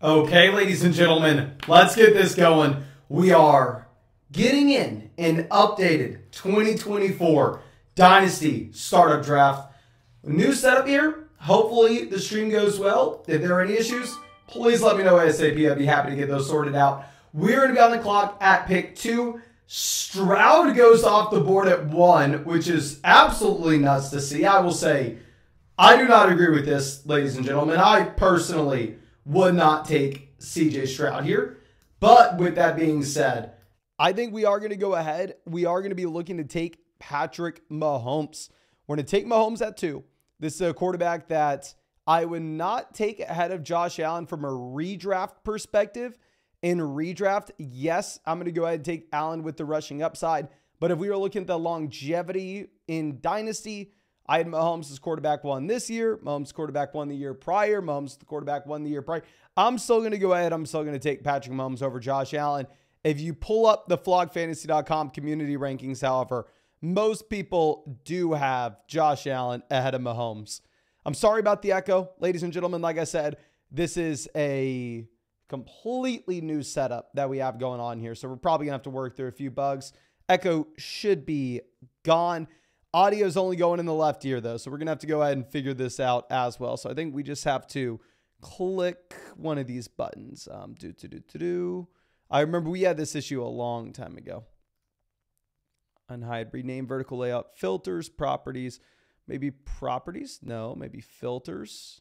Okay, ladies and gentlemen, let's get this going. We are getting in an updated 2024 Dynasty Startup Draft. New setup here. Hopefully the stream goes well. If there are any issues, please let me know ASAP. I'd be happy to get those sorted out. We're going to be on the clock at pick 2. Stroud goes off the board at 1, which is absolutely nuts to see. I will say, I do not agree with this, ladies and gentlemen. I personally would not take CJ Stroud here. But with that being said, I think we are going to go ahead. We are going to be looking to take Patrick Mahomes. We're going to take Mahomes at 2. This is a quarterback that I would not take ahead of Josh Allen from a redraft perspective. In redraft, yes, I'm going to go ahead and take Allen with the rushing upside. But if we were looking at the longevity in Dynasty, I had Mahomes as quarterback 1 this year. Mahomes quarterback 1 the year prior. Mahomes the quarterback 1 the year prior. I'm still going to go ahead. I'm still going to take Patrick Mahomes over Josh Allen. If you pull up the flogfantasy.com community rankings, however, most people do have Josh Allen ahead of Mahomes. I'm sorry about the echo. Ladies and gentlemen, like I said, this is a completely new setup that we have going on here. So we're probably going to have to work through a few bugs. Echo should be gone. Audio is only going in the left ear, though, so we're going to have to go ahead and figure this out as well. So I think we just have to click one of these buttons. I remember we had this issue a long time ago. Unhide, rename, vertical layout, filters, properties. Maybe properties? No, maybe filters.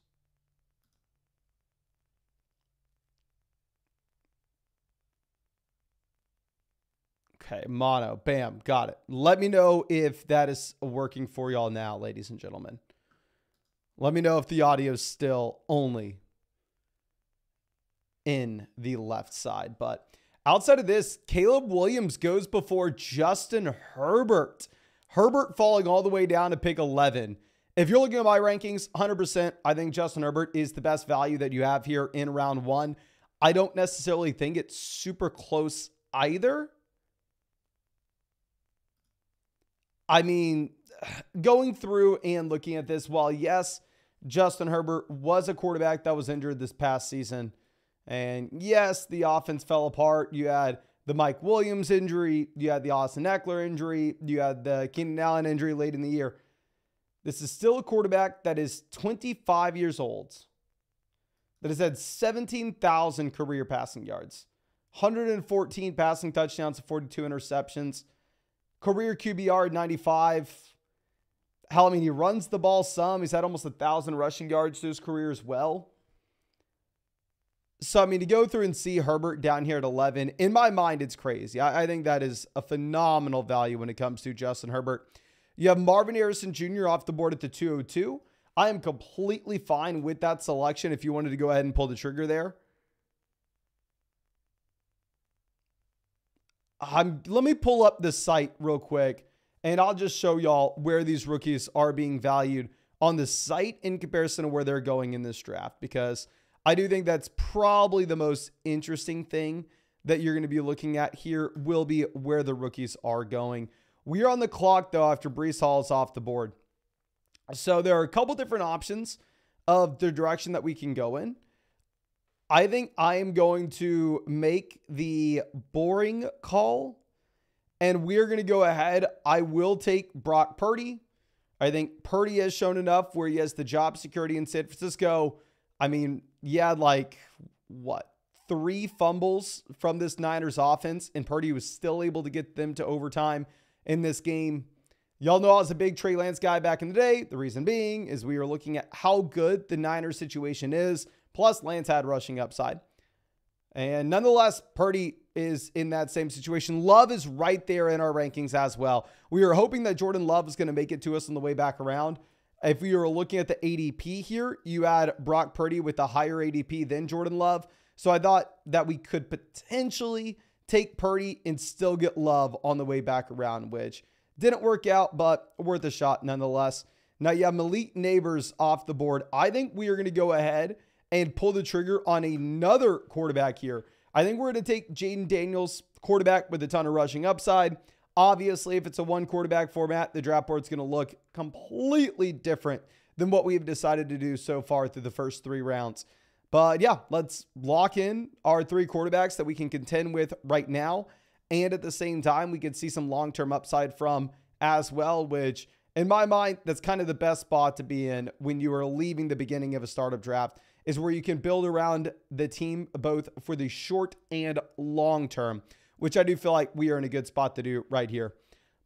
Okay, mono, bam, got it. Let me know if that is working for y'all now, ladies and gentlemen. Let me know if the audio is still only in the left side. But outside of this, Caleb Williams goes before Justin Herbert. Herbert falling all the way down to pick 11. If you're looking at my rankings, 100%, I think Justin Herbert is the best value that you have here in round 1. I don't necessarily think it's super close either. I mean, going through and looking at this, while yes, Justin Herbert was a quarterback that was injured this past season, and yes, the offense fell apart. You had the Mike Williams injury, you had the Austin Eckler injury, you had the Keenan Allen injury late in the year. This is still a quarterback that is 25 years old, that has had 17,000 career passing yards, 114 passing touchdowns, 42 interceptions. Career QBR 95. Hell, I mean, he runs the ball some. He's had almost 1,000 rushing yards to his career as well. So, I mean, to go through and see Herbert down here at 11, in my mind, it's crazy. I think that is a phenomenal value when it comes to Justin Herbert. You have Marvin Harrison Jr. off the board at the 202. I am completely fine with that selection if you wanted to go ahead and pull the trigger there. Let me pull up this site real quick, and I'll just show y'all where these rookies are being valued on the site in comparison to where they're going in this draft, because I do think that's probably the most interesting thing that you're going to be looking at here will be where the rookies are going. We are on the clock, though, after Breece Hall is off the board. So there are a couple different options of the direction that we can go in. I think I am going to make the boring call, and we're going to go ahead. I will take Brock Purdy. I think Purdy has shown enough where he has the job security in San Francisco. I mean, yeah, like, what, 3 fumbles from this Niners offense, and Purdy was still able to get them to overtime in this game. Y'all know I was a big Trey Lance guy back in the day. The reason being is we were looking at how good the Niners situation is. Plus, Lance had rushing upside. And nonetheless, Purdy is in that same situation. Love is right there in our rankings as well. We were hoping that Jordan Love was going to make it to us on the way back around. If we were looking at the ADP here, you had Brock Purdy with a higher ADP than Jordan Love. So I thought that we could potentially take Purdy and still get Love on the way back around, which didn't work out, but worth a shot nonetheless. Now you have Malik Neighbors off the board. I think we are going to go ahead and pull the trigger on another quarterback here. I think we're going to take Jaden Daniels, quarterback with a ton of rushing upside. Obviously, if it's a 1 quarterback format, the draft board's going to look completely different than what we've decided to do so far through the first 3 rounds. But yeah, let's lock in our 3 quarterbacks that we can contend with right now. And at the same time, we could see some long-term upside from as well, which in my mind, that's kind of the best spot to be in when you are leaving the beginning of a startup draft, is where you can build around the team both for the short and long term, which I do feel like we are in a good spot to do right here.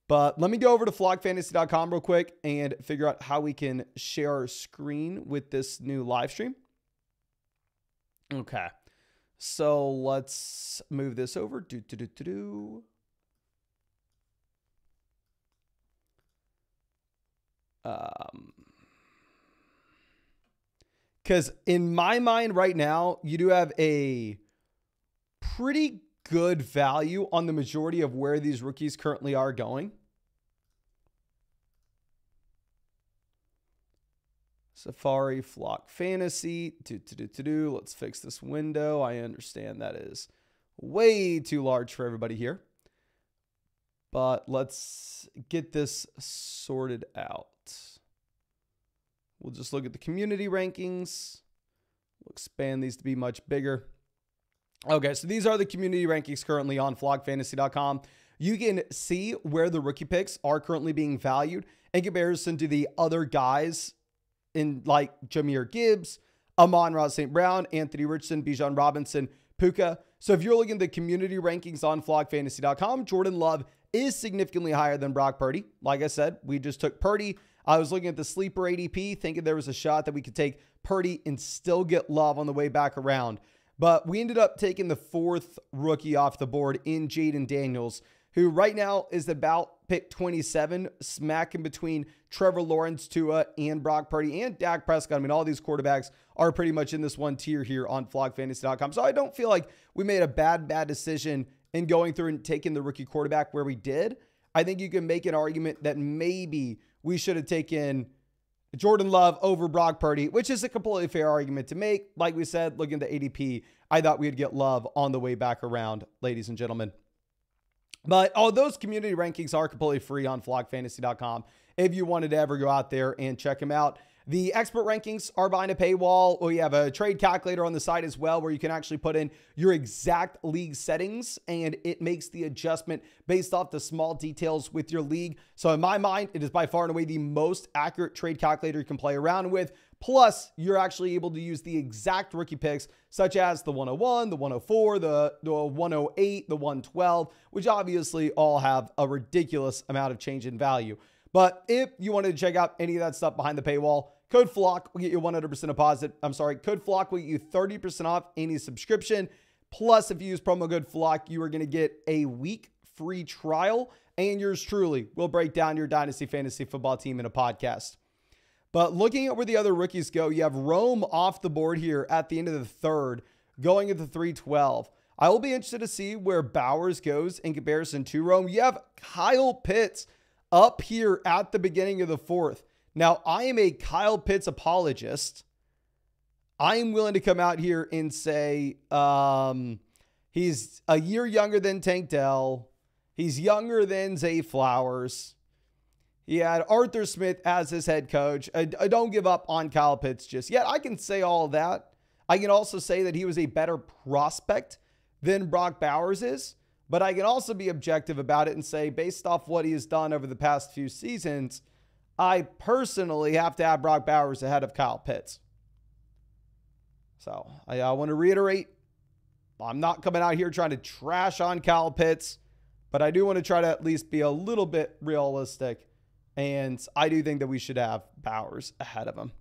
But let me go over to flockfantasy.com real quick and figure out how we can share our screen with this new live stream. Okay. So let's move this over. Because in my mind right now, you do have a pretty good value on the majority of where these rookies currently are going. Safari, Flock Fantasy, let's fix this window. I understand that is way too large for everybody here. But let's get this sorted out. We'll just look at the community rankings. We'll expand these to be much bigger. Okay, so these are the community rankings currently on flockfantasy.com. You can see where the rookie picks are currently being valued in comparison to the other guys in like Jahmyr Gibbs, Amon-Ra St. Brown, Anthony Richardson, Bijan Robinson, Puka. So if you're looking at the community rankings on flockfantasy.com, Jordan Love is significantly higher than Brock Purdy. Like I said, we just took Purdy. I was looking at the sleeper ADP, thinking there was a shot that we could take Purdy and still get Love on the way back around. But we ended up taking the 4th rookie off the board in Jaden Daniels, who right now is about pick 27, smack in between Trevor Lawrence, Tua, and Brock Purdy, and Dak Prescott. I mean, all these quarterbacks are pretty much in this one tier here on flockfantasy.com. So I don't feel like we made a bad decision in going through and taking the rookie quarterback where we did. I think you can make an argument that maybe we should have taken Jordan Love over Brock Purdy, which is a completely fair argument to make. Like we said, looking at the ADP, I thought we'd get Love on the way back around, ladies and gentlemen. But all those community rankings are completely free on flockfantasy.com if you wanted to ever go out there and check them out. The expert rankings are behind a paywall. We have a trade calculator on the side as well, where you can actually put in your exact league settings, and it makes the adjustment based off the small details with your league. So in my mind, it is by far and away the most accurate trade calculator you can play around with. Plus, you're actually able to use the exact rookie picks, such as the 101, the 104, the 108, the 112, which obviously all have a ridiculous amount of change in value. But if you wanted to check out any of that stuff behind the paywall, code FLOCK will get you 100% deposit. Code FLOCK will get you 30% off any subscription. Plus, if you use promo code FLOCK, you are going to get a week free trial, and yours truly will break down your Dynasty Fantasy Football team in a podcast. But looking at where the other rookies go, you have Rome off the board here at the end of the 3rd, going at the 312. I will be interested to see where Bowers goes in comparison to Rome. You have Kyle Pitts up here at the beginning of the 4th. Now, I am a Kyle Pitts apologist. I am willing to come out here and say he's a year younger than Tank Dell. He's younger than Zay Flowers. He had Arthur Smith as his head coach. I don't give up on Kyle Pitts just yet. I can say all of that. I can also say that he was a better prospect than Brock Bowers is. But I can also be objective about it and say, based off what he has done over the past few seasons, I personally have to have Brock Bowers ahead of Kyle Pitts. So I want to reiterate, I'm not coming out here trying to trash on Kyle Pitts, but I do want to try to at least be a little bit realistic. And I do think that we should have Bowers ahead of him.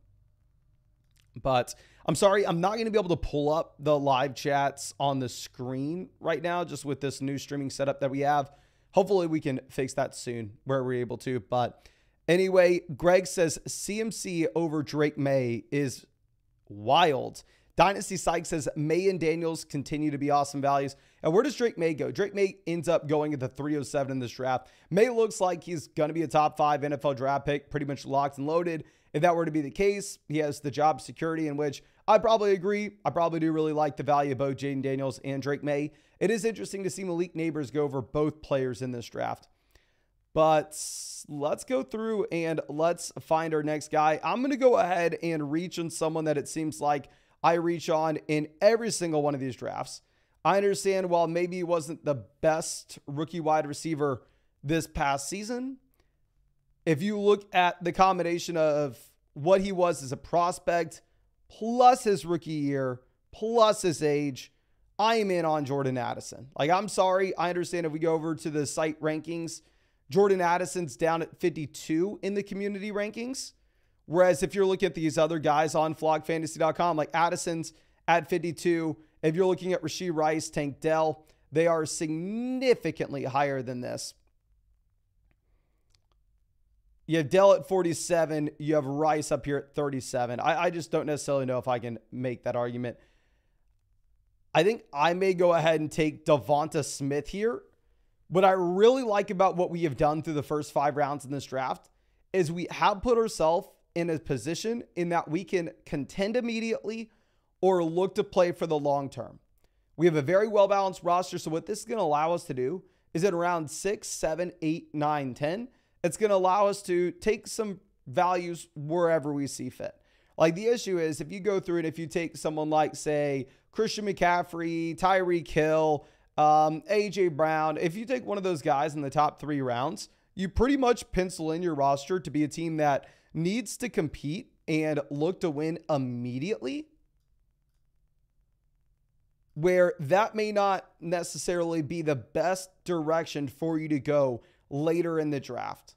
But I'm sorry, I'm not going to be able to pull up the live chats on the screen right now, just with this new streaming setup that we have. Hopefully we can fix that soon where we're able to. But anyway, Greg says CMC over Drake May is wild. Dynasty Psych says May and Daniels continue to be awesome values. And where does Drake May go? Drake May ends up going at the 307 in this draft. May looks like he's going to be a top 5 NFL draft pick, pretty much locked and loaded. If that were to be the case, he has the job security, in which I probably agree. I probably do really like the value of both Jaden Daniels and Drake May. It is interesting to see Malik Neighbors go over both players in this draft. But let's go through and let's find our next guy. I'm going to go ahead and reach on someone that it seems like I reach on in every single one of these drafts. I understand while maybe he wasn't the best rookie wide receiver this past season, if you look at the combination of what he was as a prospect, plus his rookie year, plus his age, I am in on Jordan Addison. Like, I'm sorry. I understand if we go over to the site rankings, Jordan Addison's down at 52 in the community rankings. Whereas if you're looking at these other guys on flogfantasy.com, like Addison's at 52. If you're looking at Rashee Rice, Tank Dell, they are significantly higher than this. You have Dell at 47. You have Rice up here at 37. I just don't necessarily know if I can make that argument. I think I may go ahead and take Devonta Smith here. What I really like about what we have done through the first 5 rounds in this draft is we have put ourselves in a position in that we can contend immediately or look to play for the long term. We have a very well-balanced roster. So what this is going to allow us to do is at around 6, 7, 8, 9, 10, it's going to allow us to take some values wherever we see fit. Like, the issue is if you go through it, if you take someone like, say, Christian McCaffrey, Tyreek Hill, AJ Brown, if you take one of those guys in the top 3 rounds, you pretty much pencil in your roster to be a team that needs to compete and look to win immediately, where that may not necessarily be the best direction for you to go later in the draft.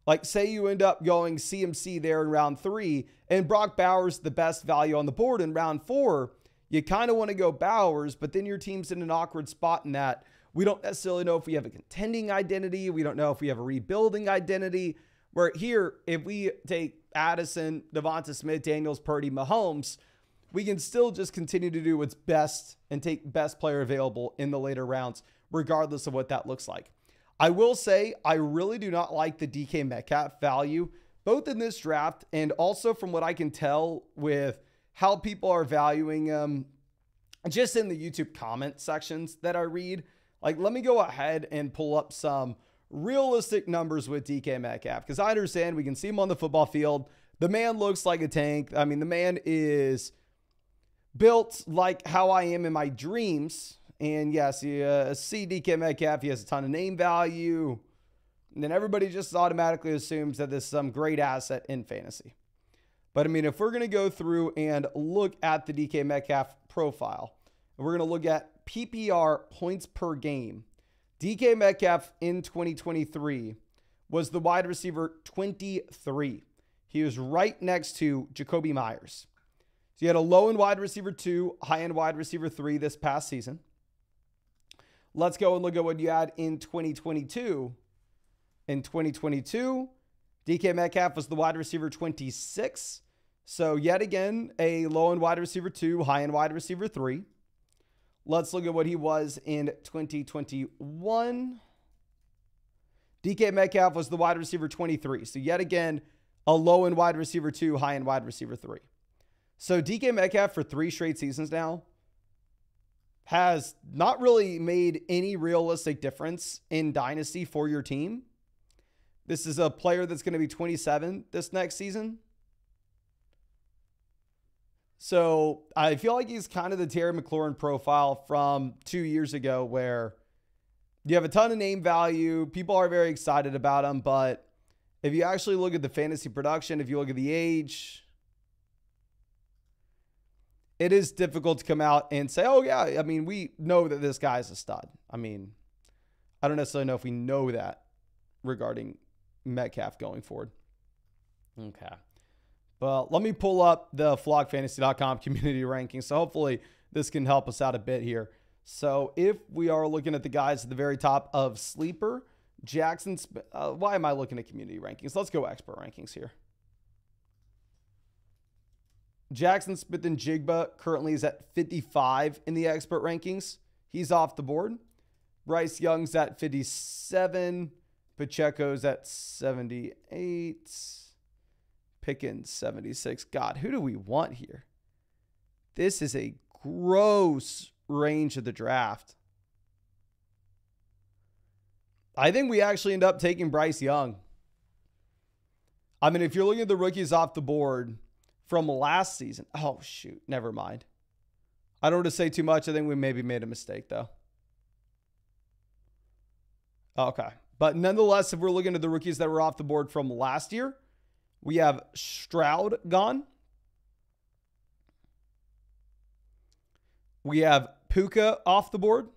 Like, say you end up going CMC there in round 3 and Brock Bowers the best value on the board in round 4. You kind of want to go Bowers, but then your team's in an awkward spot in that we don't necessarily know if we have a contending identity. We don't know if we have a rebuilding identity. Where here, if we take Addison, Devonta Smith, Daniels, Purdy, Mahomes, we can still just continue to do what's best and take best player available in the later rounds, regardless of what that looks like. I will say I really do not like the DK Metcalf value, both in this draft and also from what I can tell with how people are valuing him just in the YouTube comment sections that I read. Like, let me go ahead and pull up some realistic numbers with DK Metcalf, because I understand we can see him on the football field. The man looks like a tank. I mean, the man is built like how I am in my dreams. And yes, you see DK Metcalf, he has a ton of name value. And then everybody just automatically assumes that this is some great asset in fantasy. But I mean, if we're going to go through and look at the DK Metcalf profile, and we're going to look at PPR points per game, DK Metcalf in 2023 was the wide receiver 23. He was right next to Jacoby Myers. So you had a low end wide receiver 2, high end wide receiver 3 this past season. Let's go and look at what you had in 2022. In 2022, DK Metcalf was the wide receiver 26. So yet again, a low end wide receiver 2, high end wide receiver 3. Let's look at what he was in 2021. DK Metcalf was the wide receiver 23. So yet again, a low end wide receiver 2, high end wide receiver 3. So DK Metcalf for 3 straight seasons now has not really made any realistic difference in Dynasty for your team. This is a player that's going to be 27 this next season. So I feel like he's kind of the Terry McLaurin profile from 2 years ago, where you have a ton of name value. People are very excited about him. But if you actually look at the fantasy production, if you look at the age, it is difficult to come out and say, oh, yeah, I mean, we know that this guy's a stud. I mean, I don't necessarily know if we know that regarding Metcalf going forward. Okay. But let me pull up the flogfantasy.com community rankings. So hopefully this can help us out a bit here. So if we are looking at the guys at the very top of Sleeper, Jackson, why am I looking at community rankings? Let's go expert rankings here. Jackson Smith and Jigba currently is at 55 in the expert rankings. He's off the board. Bryce Young's at 57. Pacheco's at 78. Pickens, 76. God, who do we want here? This is a gross range of the draft. I think we actually end up taking Bryce Young. I mean, if you're looking at the rookies off the board from last season. Oh, shoot. Never mind. I don't want to say too much. I think we maybe made a mistake, though. Okay. But nonetheless, if we're looking at the rookies that were off the board from last year, we have Stroud gone. We have Puka off the board.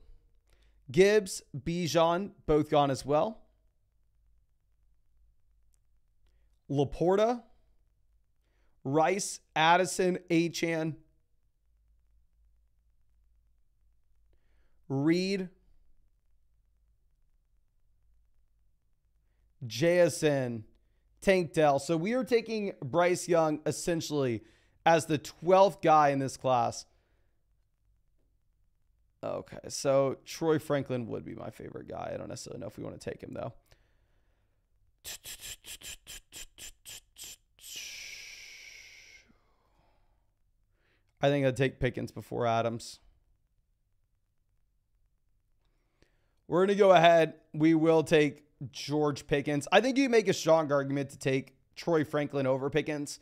Gibbs, Bijan, both gone as well. Laporta, Rice, Addison, Achane, Reed, JSN, Tank Dell. So we are taking Bryce Young essentially as the 12th guy in this class. Okay, so Troy Franklin would be my favorite guy. I don't necessarily know if we want to take him, though. I think I'd take Pickens before Adams. We're going to go ahead. We will take George Pickens. I think you make a strong argument to take Troy Franklin over Pickens.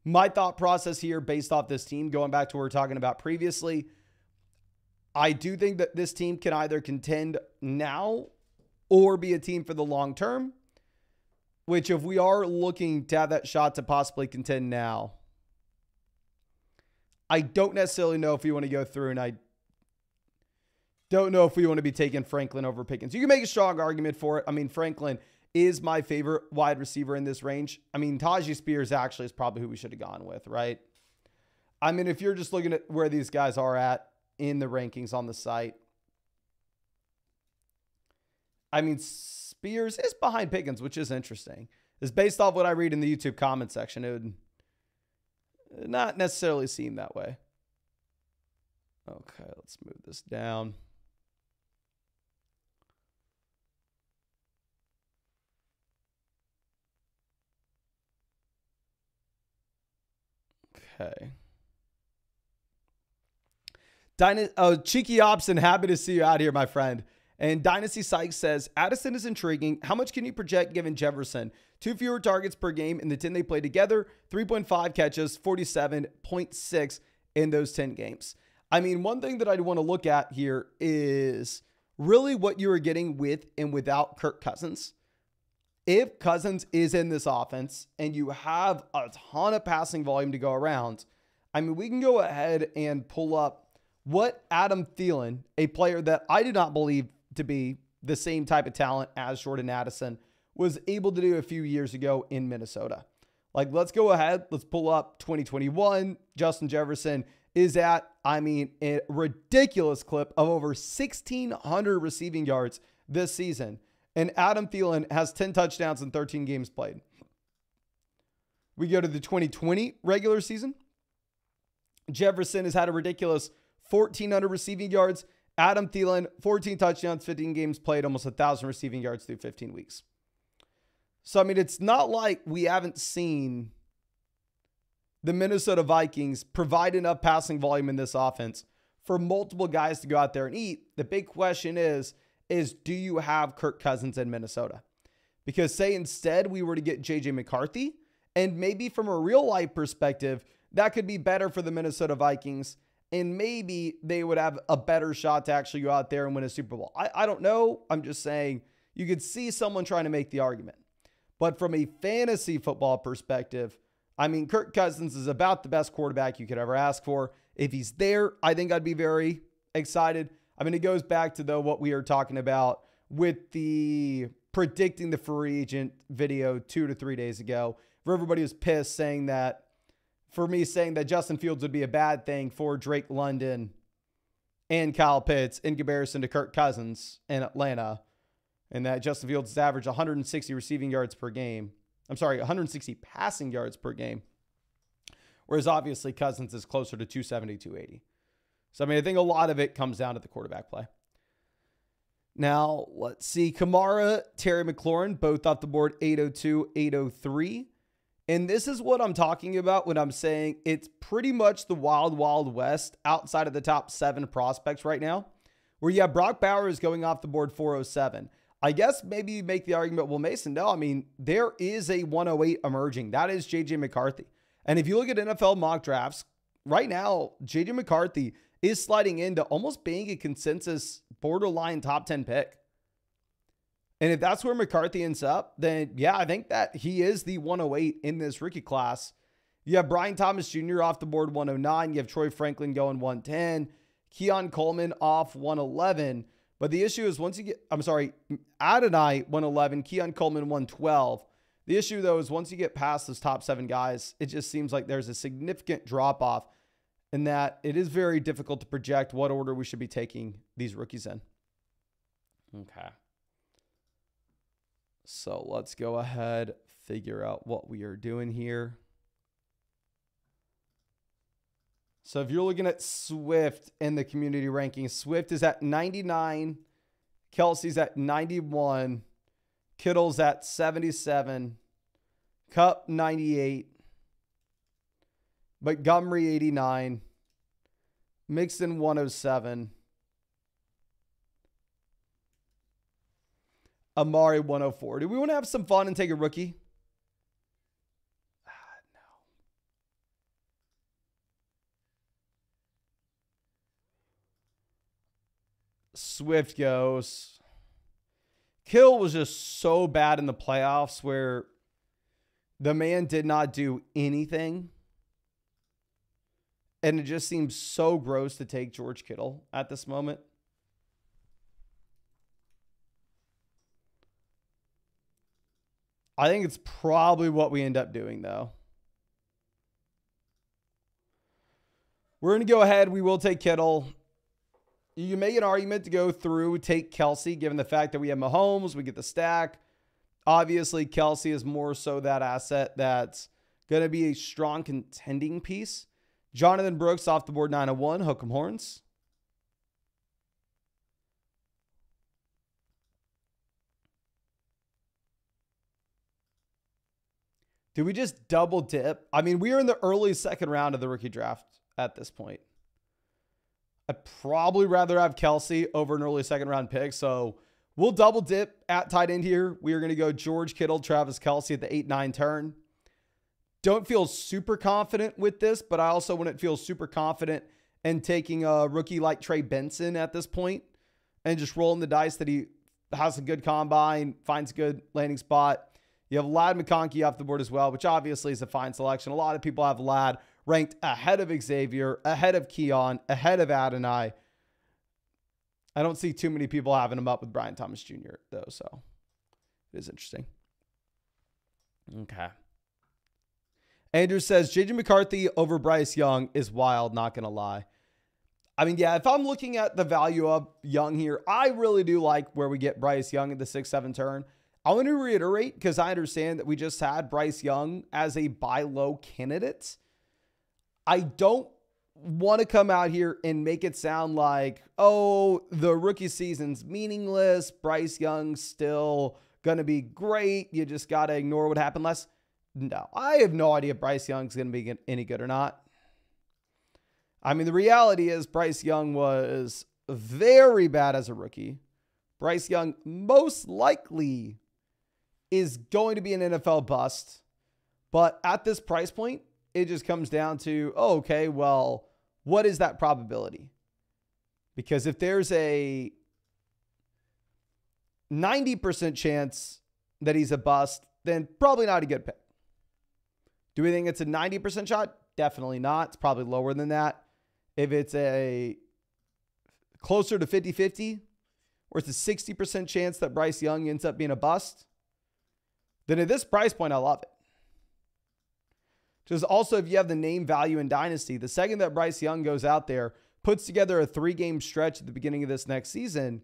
My thought process here, based off this team, going back to what we were talking about previously, I do think that this team can either contend now or be a team for the long term, which if we are looking to have that shot to possibly contend now, I don't necessarily know if we want to go through, and I don't know if we want to be taking Franklin over Pickens. You can make a strong argument for it. I mean, Franklin is my favorite wide receiver in this range. I mean, Tajay Spears actually is probably who we should have gone with, right? I mean, if you're just looking at where these guys are at in the rankings on the site, I mean, Spears is behind Pickens, which is interesting. It's based off what I read in the YouTube comment section. It would not necessarily seem that way. Okay, let's move this down. Okay. Cheeky Opson, happy to see you out here, my friend. And Dynasty Sykes says, Addison is intriguing. How much can you project given Jefferson? 2 fewer targets per game in the 10 they play together, 3.5 catches, 47.6 in those 10 games. I mean, one thing that I'd want to look at here is really what you are getting with and without Kirk Cousins. If Cousins is in this offense and you have a ton of passing volume to go around, I mean, we can go ahead and pull up what Adam Thielen, a player that I do not believe to be the same type of talent as Jordan Addison, was able to do a few years ago in Minnesota. Like, let's go ahead. Let's pull up 2021. Justin Jefferson is at, I mean, a ridiculous clip of over 1,600 receiving yards this season. And Adam Thielen has 10 touchdowns in 13 games played. We go to the 2020 regular season. Jefferson has had a ridiculous 1,400 receiving yards. Adam Thielen, 14 touchdowns, 15 games played, almost 1,000 receiving yards through 15 weeks. So, I mean, it's not like we haven't seen the Minnesota Vikings provide enough passing volume in this offense for multiple guys to go out there and eat. The big question is do you have Kirk Cousins in Minnesota? Because say instead we were to get J.J. McCarthy, and maybe from a real life perspective, that could be better for the Minnesota Vikings, and maybe they would have a better shot to actually go out there and win a Super Bowl. I don't know. I'm just saying you could see someone trying to make the argument. But from a fantasy football perspective, I mean, Kirk Cousins is about the best quarterback you could ever ask for. If he's there, I think I'd be very excited. I mean, it goes back to, though, what we are talking about with the predicting the free agent video 2 to 3 days ago, where everybody was pissed saying that, for me saying that Justin Fields would be a bad thing for Drake London and Kyle Pitts in comparison to Kirk Cousins in Atlanta, and that Justin Fields has averaged 160 receiving yards per game. I'm sorry, 160 passing yards per game, whereas obviously Cousins is closer to 270, 280. So, I mean, I think a lot of it comes down to the quarterback play. Now, let's see. Kamara, Terry McLaurin, both off the board, 802, 803. And this is what I'm talking about when I'm saying it's pretty much the wild, wild west outside of the top 7 prospects right now, where you have Brock Bowers going off the board 407. I guess maybe you make the argument, well, Mason, no, I mean, there is a 108 emerging. That is J.J. McCarthy. And if you look at NFL mock drafts, right now, J.J. McCarthy is sliding into almost being a consensus borderline top 10 pick. And if that's where McCarthy ends up, then yeah, I think that he is the 108 in this rookie class. You have Brian Thomas Jr. off the board 109. You have Troy Franklin going 110. Keon Coleman off 111. But the issue is Adonai 111, Keon Coleman 112. The issue, though, is once you get past those top 7 guys, it just seems like there's a significant drop-off in that it is very difficult to project what order we should be taking these rookies in. Okay. So let's go ahead, figure out what we are doing here. So if you're looking at Swift in the community rankings, Swift is at 99. Kelsey's at 91. Kittle's at 77. Kupp 98. Montgomery 89. Mixon 107. Amari 104. Do we want to have some fun and take a rookie? No. Swift goes. Kittle was just so bad in the playoffs where the man did not do anything. And it just seems so gross to take George Kittle at this moment. I think it's probably what we end up doing, though. We're going to go ahead. We will take Kittle. You can make an argument to go through, take Kelsey, given the fact that we have Mahomes, we get the stack. Obviously, Kelsey is more so that asset that's going to be a strong contending piece. Jonathan Brooks off the board 901. Hook 'em horns. Do we just double dip? I mean, we are in the early second round of the rookie draft at this point. I'd probably rather have Kelsey over an early second round pick. So we'll double dip at tight end here. We are going to go George Kittle, Travis Kelsey at the 8-9 turn. Don't feel super confident with this, but I also wouldn't feel super confident in taking a rookie like Trey Benson at this point and just rolling the dice that he has a good combine, finds a good landing spot. You have Ladd McConkey off the board as well, which obviously is a fine selection. A lot of people have Ladd ranked ahead of Xavier, ahead of Keon, ahead of Adonai. I don't see too many people having him up with Brian Thomas Jr., though, so it is interesting. Okay. Andrew says, J.J. McCarthy over Bryce Young is wild, not going to lie. I mean, yeah, if I'm looking at the value of Young here, I really do like where we get Bryce Young at the 6-7 turn. I want to reiterate, because I understand that we just had Bryce Young as a buy low candidate. I don't want to come out here and make it sound like, oh, the rookie season's meaningless. Bryce Young's still going to be great. You just got to ignore what happened last. No, I have no idea if Bryce Young's going to be any good or not. I mean, the reality is Bryce Young was very bad as a rookie. Bryce Young most likely is going to be an NFL bust. But at this price point, it just comes down to, oh, okay, well, what is that probability? Because if there's a 90% chance that he's a bust, then probably not a good pick. Do we think it's a 90% shot? Definitely not. It's probably lower than that. If it's a closer to 50-50, or it's a 60% chance that Bryce Young ends up being a bust, then at this price point, I love it. Because also, if you have the name value in Dynasty, the second that Bryce Young goes out there, puts together a 3-game stretch at the beginning of this next season,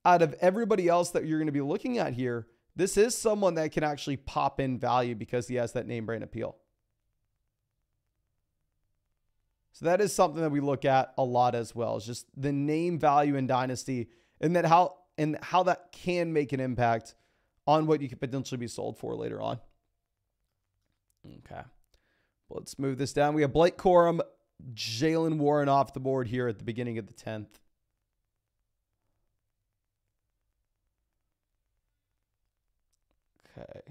out of everybody else that you're going to be looking at here, this is someone that can actually pop in value because he has that name brand appeal. So that is something that we look at a lot as well. It's just the name value in Dynasty and how that can make an impact on what you could potentially be sold for later on. Okay. Let's move this down. We have Blake Corum, Jalen Warren off the board here at the beginning of the 10th. Okay.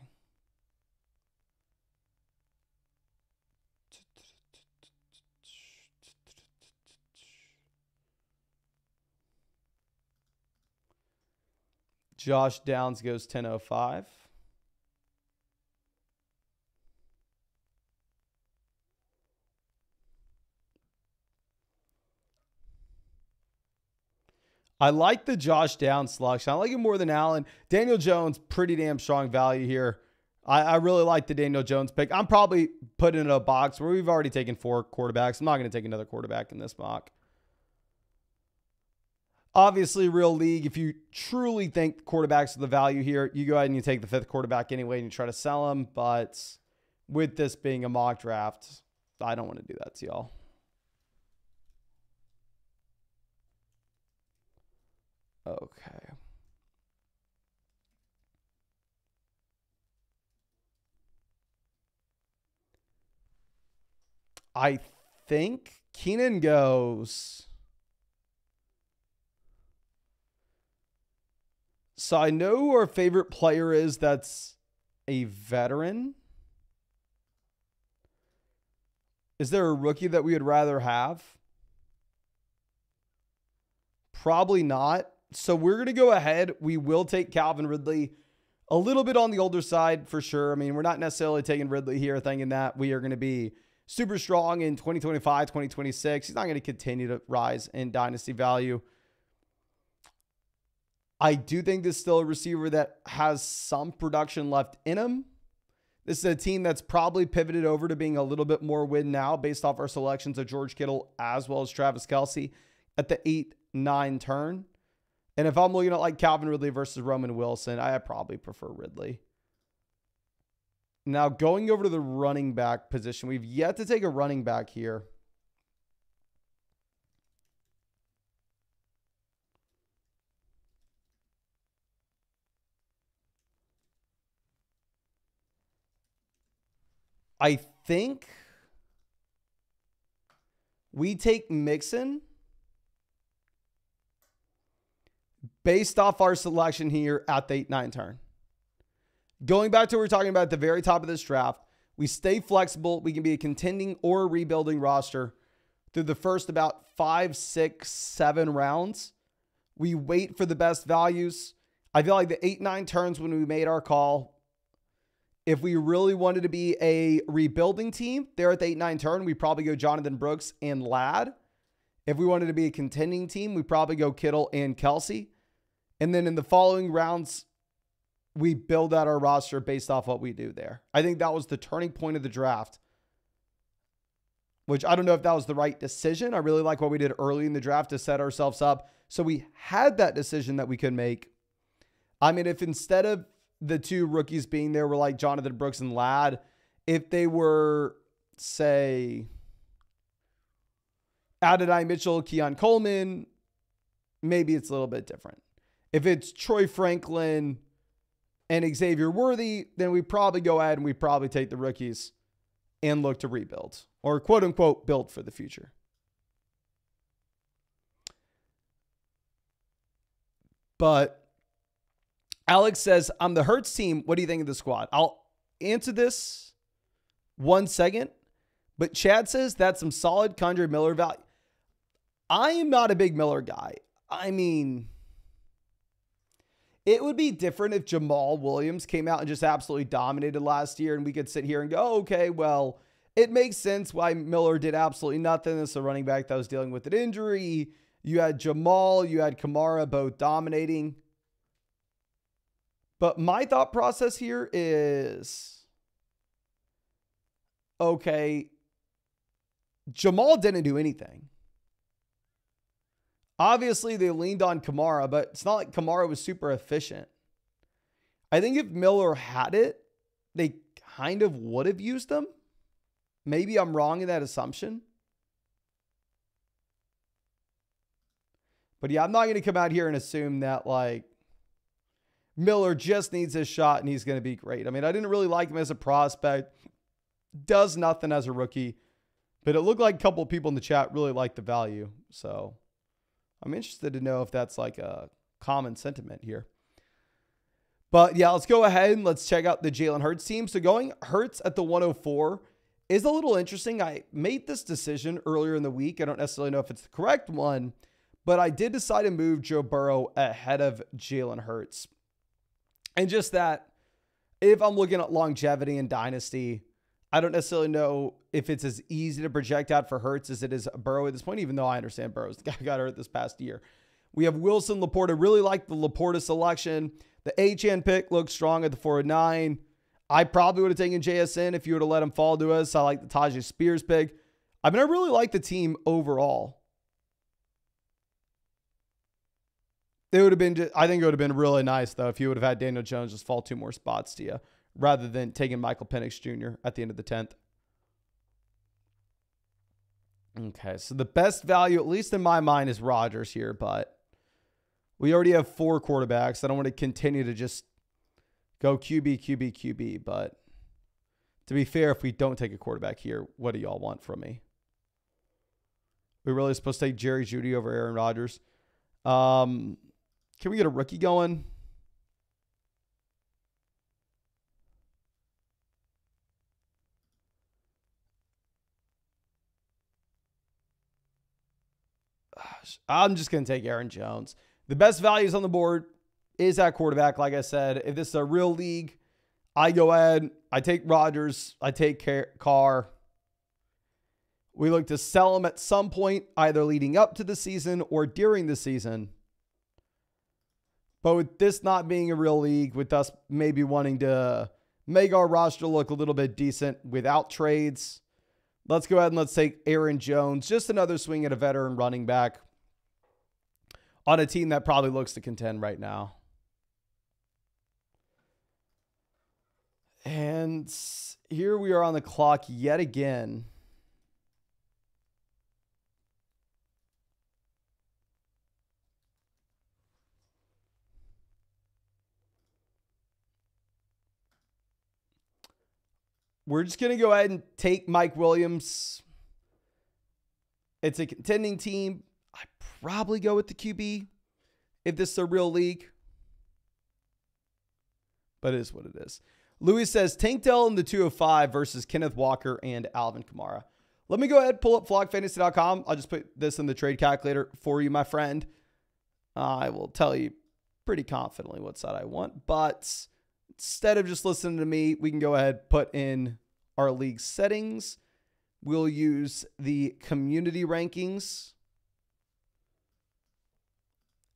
Josh Downs goes 10.05. I like the Josh Downs selection. I like it more than Allen. Daniel Jones, pretty damn strong value here. I really like the Daniel Jones pick. I'm probably putting it in a box where we've already taken 4 quarterbacks. I'm not going to take another quarterback in this mock. Obviously, real league, if you truly think quarterbacks are the value here, you go ahead and you take the 5th quarterback anyway and you try to sell him. But with this being a mock draft, I don't want to do that to y'all. Okay. I think Keenan goes. So I know who our favorite player is that's a veteran. Is there a rookie that we would rather have? Probably not. So we're going to go ahead. We will take Calvin Ridley. A little bit on the older side for sure. I mean, we're not necessarily taking Ridley here thinking that we are going to be super strong in 2025, 2026. He's not going to continue to rise in dynasty value. I do think this is still a receiver that has some production left in him. This is a team that's probably pivoted over to being a little bit more win now based off our selections of George Kittle as well as Travis Kelce at the 8-9 turn. And if I'm looking at like Calvin Ridley versus Roman Wilson, I probably prefer Ridley. Now going over to the running back position, we've yet to take a running back here. I think we take Mixon based off our selection here at the 8-9 turn. Going back to what we were talking about at the very top of this draft, we stay flexible. We can be a contending or a rebuilding roster through the first about 5, 6, 7 rounds. We wait for the best values. I feel like the 8-9 turns when we made our call. If we really wanted to be a rebuilding team there at the 8-9 turn, we probably go Jonathan Brooks and Ladd. If we wanted to be a contending team, we probably go Kittle and Kelce. And then in the following rounds, we build out our roster based off what we do there. I think that was the turning point of the draft, which I don't know if that was the right decision. I really like what we did early in the draft to set ourselves up. So we had that decision that we could make. I mean, if instead of the 2 rookies being there were like Jonathan Brooks and Ladd, if they were, say, Adonai Mitchell, Keon Coleman, maybe it's a little bit different. If it's Troy Franklin and Xavier Worthy, then we probably go ahead and we probably take the rookies and look to rebuild or quote unquote build for the future. But Alex says, I'm the Hurts team. What do you think of the squad? I'll answer this 1 second. But Chad says that's some solid Kendre Miller value. I am not a big Miller guy. I mean, it would be different if Jamal Williams came out and just absolutely dominated last year and we could sit here and go, okay, well, it makes sense why Miller did absolutely nothing. It's a running back that was dealing with an injury. You had Jamal, you had Kamara both dominating. But my thought process here is, okay, Jamal didn't do anything. Obviously, they leaned on Kamara, but it's not like Kamara was super efficient. I think if Miller had it, they kind of would have used him. Maybe I'm wrong in that assumption. But yeah, I'm not going to come out here and assume that like Miller just needs his shot and he's going to be great. I mean, I didn't really like him as a prospect. Does nothing as a rookie. But it looked like a couple of people in the chat really liked the value. So I'm interested to know if that's like a common sentiment here. But yeah, let's go ahead and let's check out the Jalen Hurts team. So going Hurts at the 104 is a little interesting. I made this decision earlier in the week. I don't necessarily know if it's the correct one, but I did decide to move Joe Burrow ahead of Jalen Hurts. And just that, if I'm looking at longevity in Dynasty, I don't necessarily know if it's as easy to project out for Hurts as it is Burrow at this point, even though I understand Burrow's the guy who got hurt this past year. We have Wilson, Laporta. Really like the Laporta selection. The HN pick looks strong at the 409. I probably would have taken JSN if you would have let him fall to us. I like the Tajay Spears pick. I mean, I really like the team overall. It would have been, I think it would have been really nice, though, if you would have had Daniel Jones just fall 2 more spots to you, rather than taking Michael Penix Jr. at the end of the 10th. Okay, so the best value, at least in my mind, is Rodgers here, but we already have 4 quarterbacks. I don't want to continue to just go QB, QB, QB, but to be fair, if we don't take a quarterback here, what do y'all want from me? We're really supposed to take Jerry Jeudy over Aaron Rodgers. Can we get a rookie going? I'm just going to take Aaron Jones. The best values on the board is at quarterback. Like I said, if this is a real league, I go ahead, I take Rodgers, I take Carr. We look to sell him at some point, either leading up to the season or during the season. But with this not being a real league, with us maybe wanting to make our roster look a little bit decent without trades, let's go ahead and let's take Aaron Jones. Just another swing at a veteran running back on a team that probably looks to contend right now. And here we are on the clock yet again. We're just going to go ahead and take Mike Williams. It's a contending team. I probably go with the QB if this is a real league. But it is what it is. Louis says, Tank Dell in the 205 versus Kenneth Walker and Alvin Kamara. Let me go ahead and pull up flogfantasy.com. I'll just put this in the trade calculator for you, my friend. I will tell you pretty confidently what side I want. But instead of just listening to me, we can go ahead, put in our league settings. We'll use the community rankings.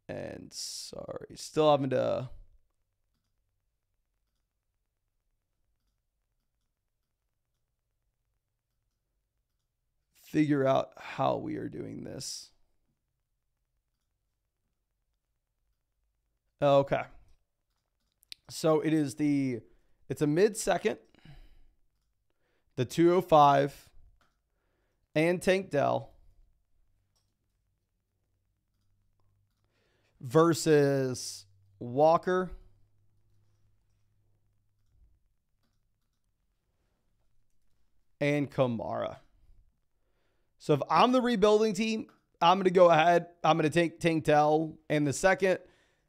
And sorry, still having to figure out how we are doing this. Okay. So it's a mid-second, the 205, and Tank Dell versus Walker and Kamara. So if I'm the rebuilding team, I'm going to go ahead. I'm going to take Tank Dell in the second.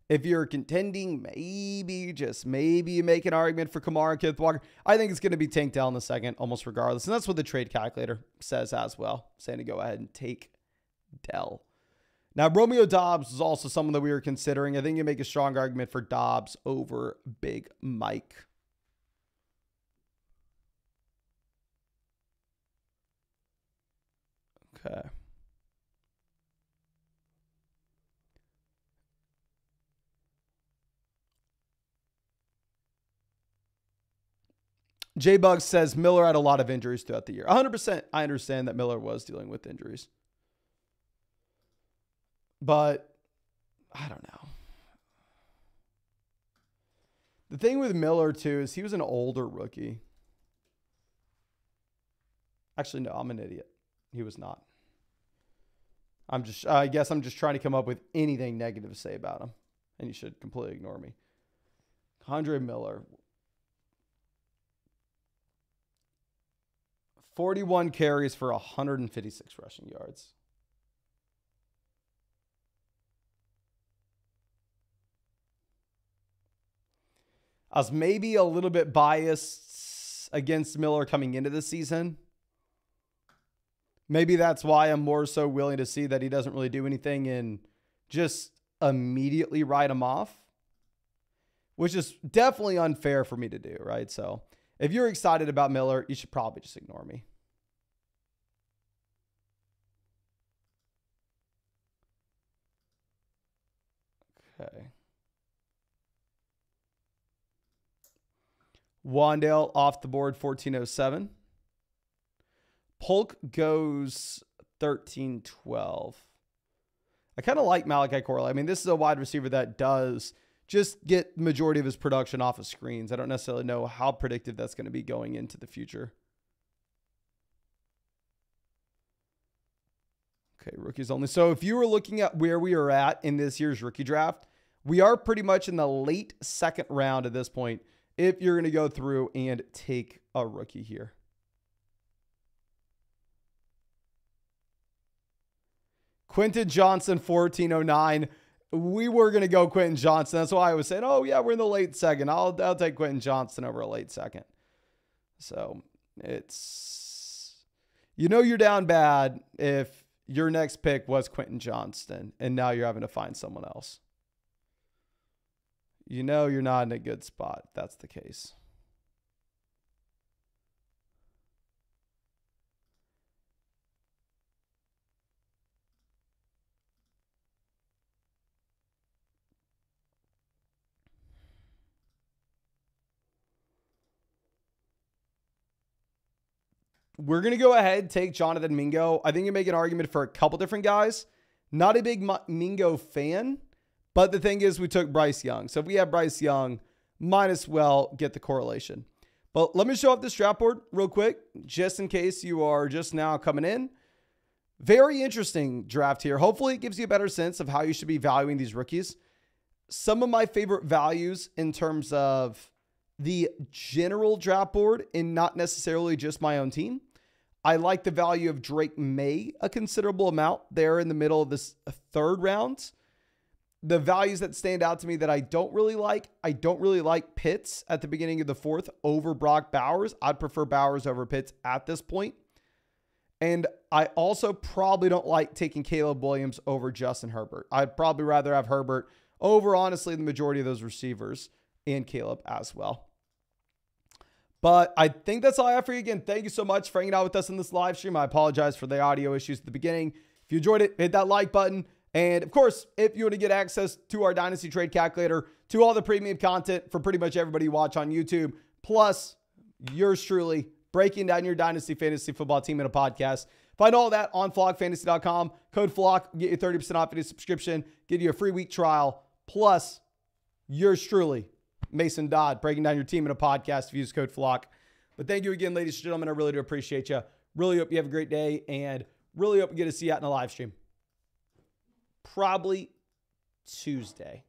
If you're contending, maybe, just maybe you make an argument for Kamara and Kenneth Walker. I think it's going to be Tank Dell in the second, almost regardless. And that's what the trade calculator says as well, saying to go ahead and take Dell. Now, Romeo Doubs is also someone that we were considering. I think you make a strong argument for Doubs over Big Mike. Okay. J-Bug says Miller had a lot of injuries throughout the year. 100%. I understand that Miller was dealing with injuries. But I don't know. The thing with Miller, too, is he was an older rookie. Actually, no, I'm an idiot. He was not. I guess I'm just trying to come up with anything negative to say about him. And you should completely ignore me. Andre Miller. 41 carries for 156 rushing yards. I was maybe a little bit biased against Miller coming into the season. Maybe that's why I'm more so willing to see that he doesn't really do anything and just immediately write him off. which is definitely unfair for me to do, right? So if you're excited about Miller, you should probably just ignore me. Okay. Wandale off the board, 1407. Polk goes 1312. I kind of like Malachi Corley. I mean, this is a wide receiver that does just get the majority of his production off of screens. I don't necessarily know how predictive that's going to be going into the future. Okay, rookies only. So if you were looking at where we are at in this year's rookie draft, we are pretty much in the late second round at this point if you're going to go through and take a rookie here. Quentin Johnson, 1409. We were going to go Quentin Johnson. That's why I was saying, oh, yeah, we're in the late second. I'll take Quentin Johnson over a late second. So it's, you know, you're down bad if your next pick was Quentin Johnston and now you're having to find someone else. You know you're not in a good spot if that's the case. We're going to go ahead and take Jonathan Mingo. I think you make an argument for a couple different guys. Not a big Mingo fan, but the thing is we took Bryce Young. So if we have Bryce Young, might as well get the correlation. But let me show up this draft board real quick, just in case you are just now coming in. Very interesting draft here. Hopefully it gives you a better sense of how you should be valuing these rookies. Some of my favorite values in terms of the general draft board and not necessarily just my own team. I like the value of Drake May a considerable amount there in the middle of this third round. The values that stand out to me that I don't really like Pitts at the beginning of the fourth over Brock Bowers. I'd prefer Bowers over Pitts at this point. And I also probably don't like taking Caleb Williams over Justin Herbert. I'd probably rather have Herbert over, honestly, the majority of those receivers and Caleb as well. But I think that's all I have for you. Again, thank you so much for hanging out with us in this live stream. I apologize for the audio issues at the beginning. If you enjoyed it, hit that like button. And of course, if you want to get access to our Dynasty Trade Calculator, to all the premium content for pretty much everybody you watch on YouTube, plus yours truly breaking down your Dynasty Fantasy Football team in a podcast. Find all that on flockfantasy.com. Code FLOCK, get you 30% off your subscription, give you a free week trial, plus yours truly, Mason Dodd, breaking down your team in a podcast if you use code FLOCK. But thank you again, ladies and gentlemen. I really do appreciate you. Really hope you have a great day, and really hope we get to see you out in the live stream. Probably Tuesday.